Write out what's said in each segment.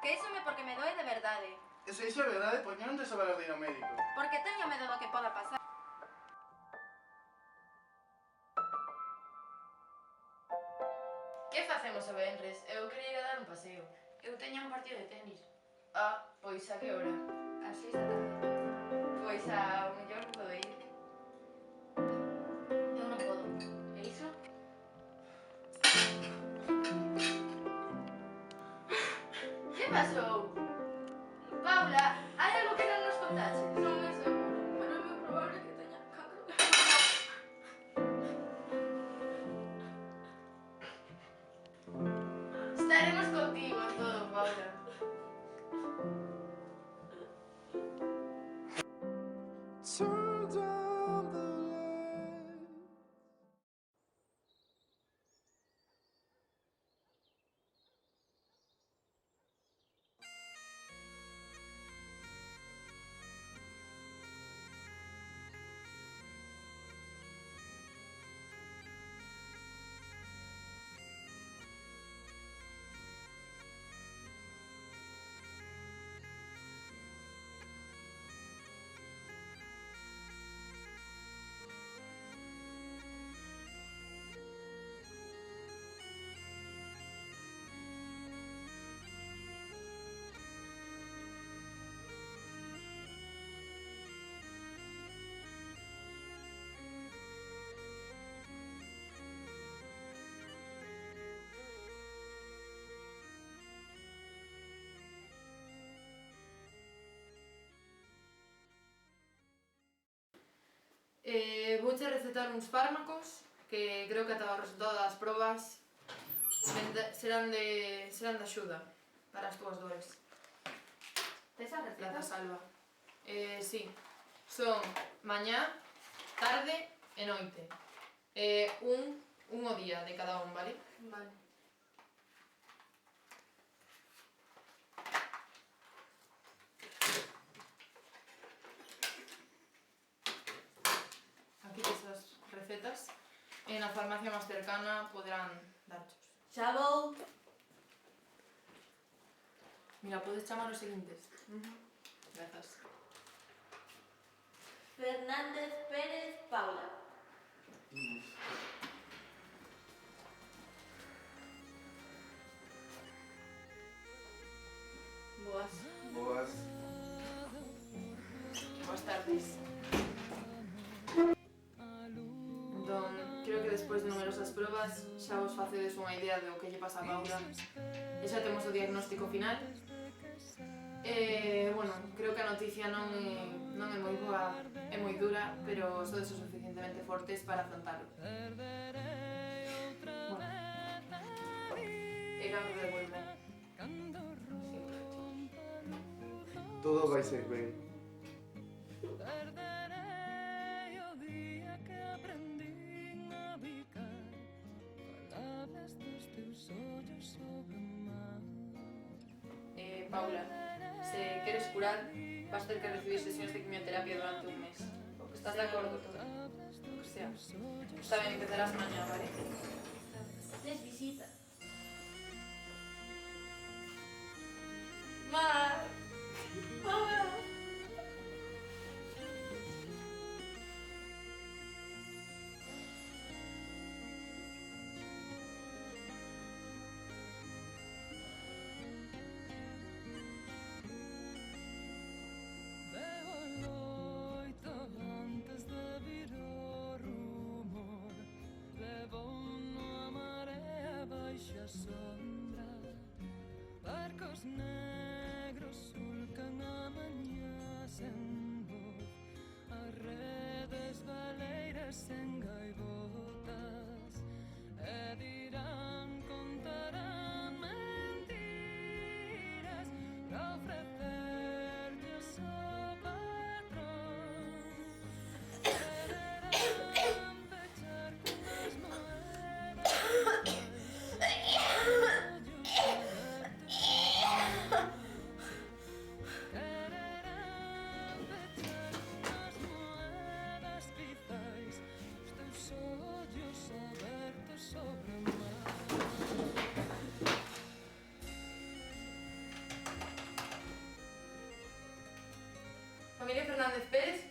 Queixome porque me doe de verdade. E se iso é verdade, pois non tes a valer de ir ao médico. Porque teño medo do que poda pasar. Que facemos o venres? Eu quería ir a dar un paseo. Eu teño un partido de tenis. Ah, pois a que hora? Ás 6 da tarde. Pois ao mellor podo ir. Eu non podo. E iso? Que pasou? Paula, hai algo que non nos contaches? Non me seguro, pero é moi probable que teña cancro. Estaremos contigo en todo, Paula. Turn down the light. Vouche recetar uns fármacos que creo que ata o resultado das probas serán de axuda para as túas dores. Tes a La da receta? salva. Sí, son mañá, tarde e noite. Un o día de cada un, vale? Vale. Aquí tes as recetas. E na farmacia máis cercana poderán darchos. Xa vou. Mira, podes chamar os seguintes. Grazas. Fernández Pérez Paula. Boas. Boas. Boas tardes. Entón, creo que despois de numerosas probas xa vos facedes unha idea do que lle pasa a Paula e xa temos o diagnóstico final. Bueno, creo que a noticia non é moi boa, é moi dura, pero sodes o suficientemente fortes para afrontalo. Bueno, é cancro de pulmón. Todo vai ser ben. Paula, se queres curar, vas ter que recibir sesións de quimioterapia durante un mes. Estás de acordo? O sea, está ben, empezarás mañá, vale? Tes visita. Mar! Paula! Barcos negros sulcan a mañá sen voz, as redes baleiras en gaivotas e dirán, contarán mentiras para ofrecerlles ao patrón. Quererán pechar con as moedas abertos. sobre o mar. Hernández Pérez.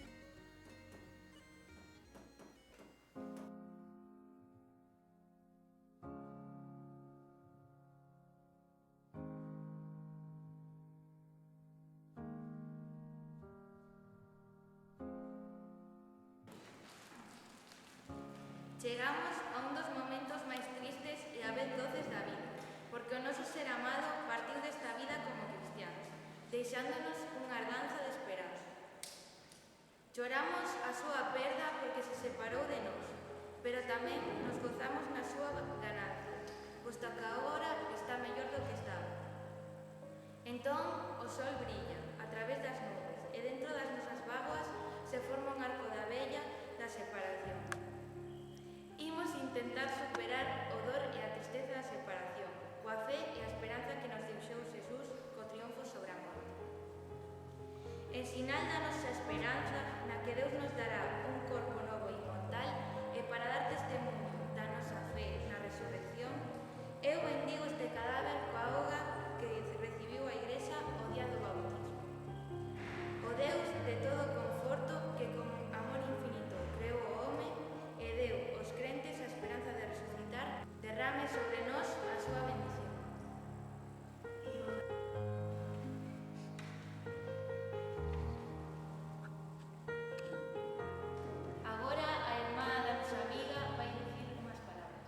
Chegamos a un dos momentos máis tristes e a vez doces da vida, porque o noso ser amado partiu desta vida como cristianos, deixándonos unha herdanza de esperanza. Choramos a súa perda porque se separou de nós, pero tamén nos gozamos na súa ganancia, posto que agora está mellor do que estaba. Entón, o sol brilla a través das nubes e dentro das nosas bágoas se forma un arco da vella da separación. Imos intentar superar o dor e a tristeza da separación, coa fe e a esperanza que nos deixou Xesús co triunfo sobre a morte. En sinal da nosa esperanza, na que Deus nos dará un corpo novo e inmortal, e para dar testemunho da nosa fe na resurrección, eu bendigo este cadáver coa auga que recibiu a Igrexa o día do bautismo. O Deus de todo conforto, que con amor infinito creou o home e deu aos crentes a esperanza de resucitar, derrame sobre nós a súa bendición. Agora a irmá da nosa amiga vai dicir unhas palabras.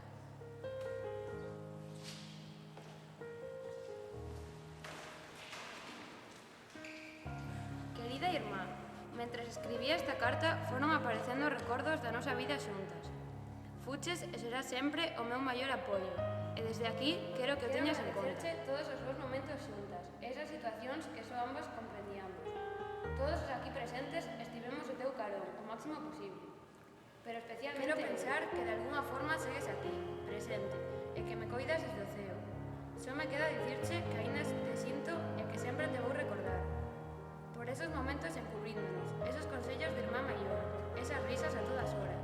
Querida irmá, mentres escribía esta carta foron aparecendo recordos da nosa vida xuntas. Fuches e será sempre o meu maior apoio, e desde aquí quero que o teñas en conta. Todos os vos momentos xuntas, esas situacións que só ambas comprendíamos. Todos os aquí presentes estivemos o teu carón o máximo posible. Pero especialmente quero pensar que de alguna forma segues aquí, presente, e que me coidas desde o ceo. Só me queda dicirche que aínda te sinto e que sempre te vou recordar. Por esos momentos encubríndonos, esos consellos de irmá maior, esas risas a todas horas.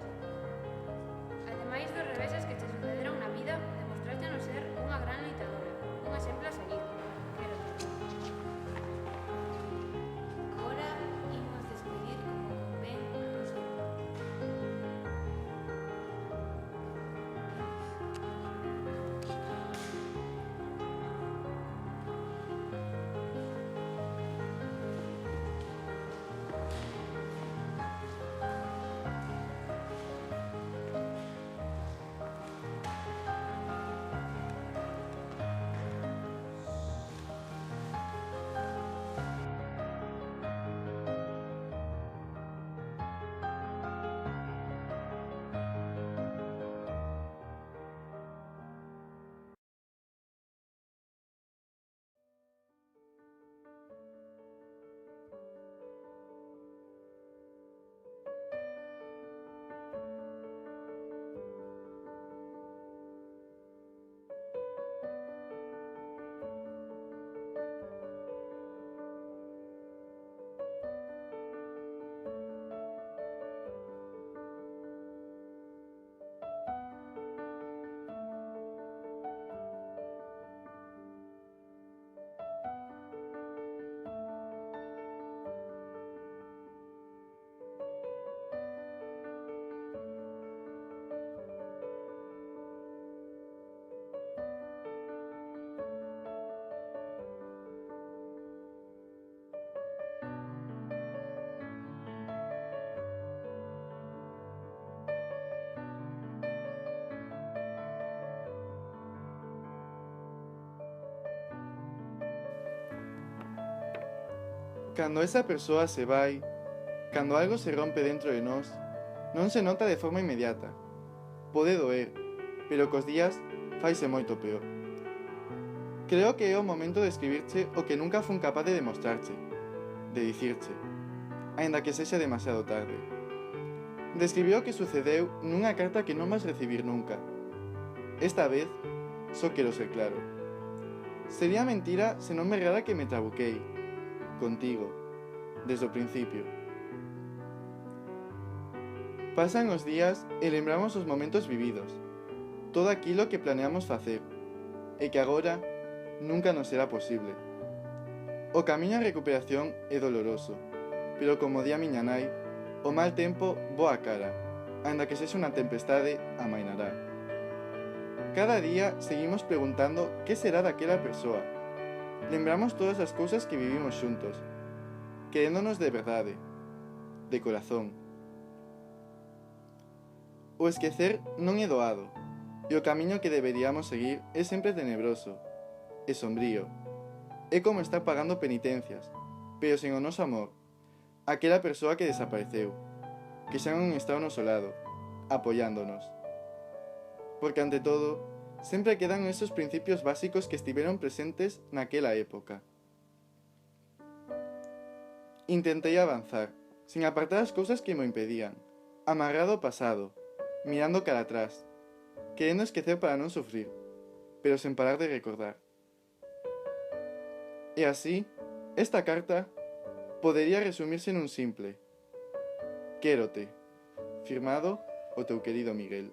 Ademais dos reveses que te sucederon na vida, demostraste no ser unha gran loitadora, un exemplo a seguir. Quérote. Agora imos despedir como convén a nosa irmá. Cando esa persoa se vai, cando algo se rompe dentro de nós, non se nota de forma inmediata. Pode doer, pero cos días faise moito peor. Creo que é o momento de escribirche o que nunca fun capaz de demostrarche, de dicirche, aínda que sexa demasiado tarde. Describiu o que sucedeu nunha carta que non vas recibir nunca. Esta vez, só quero ser claro. Sería mentira se non me errara que me trabuquei, contigo, desde o principio. Pasan os días e lembramos os momentos vividos, todo aquilo que planeamos facer, e que agora nunca nos será posible. O camiño á recuperación é doloroso, pero como di a miña nai, o mal tempo boa cara, anda que sexa unha tempestade amainará. Cada día seguimos preguntando que será daquela persoa. Lembramos todas as cousas que vivimos xuntos, queréndonos de verdade, de corazón. O esquecer non é doado, e o camiño que deberíamos seguir é sempre tenebroso e sombrío. É como estar pagando penitencias, pero sen o noso amor, aquela persoa que desapareceu, que xa non está ao noso lado, apoiándonos. Porque ante todo, sempre quedan esos principios básicos que estiveron presentes naquela época. Intentei avanzar, sin apartar as cousas que mo impedían, amarrado ao pasado, mirando cara atrás, querendo esquecer para non sufrir, pero sen parar de recordar. E así, esta carta podería resumirse nun simple: quérote, firmado o teu querido Miguel.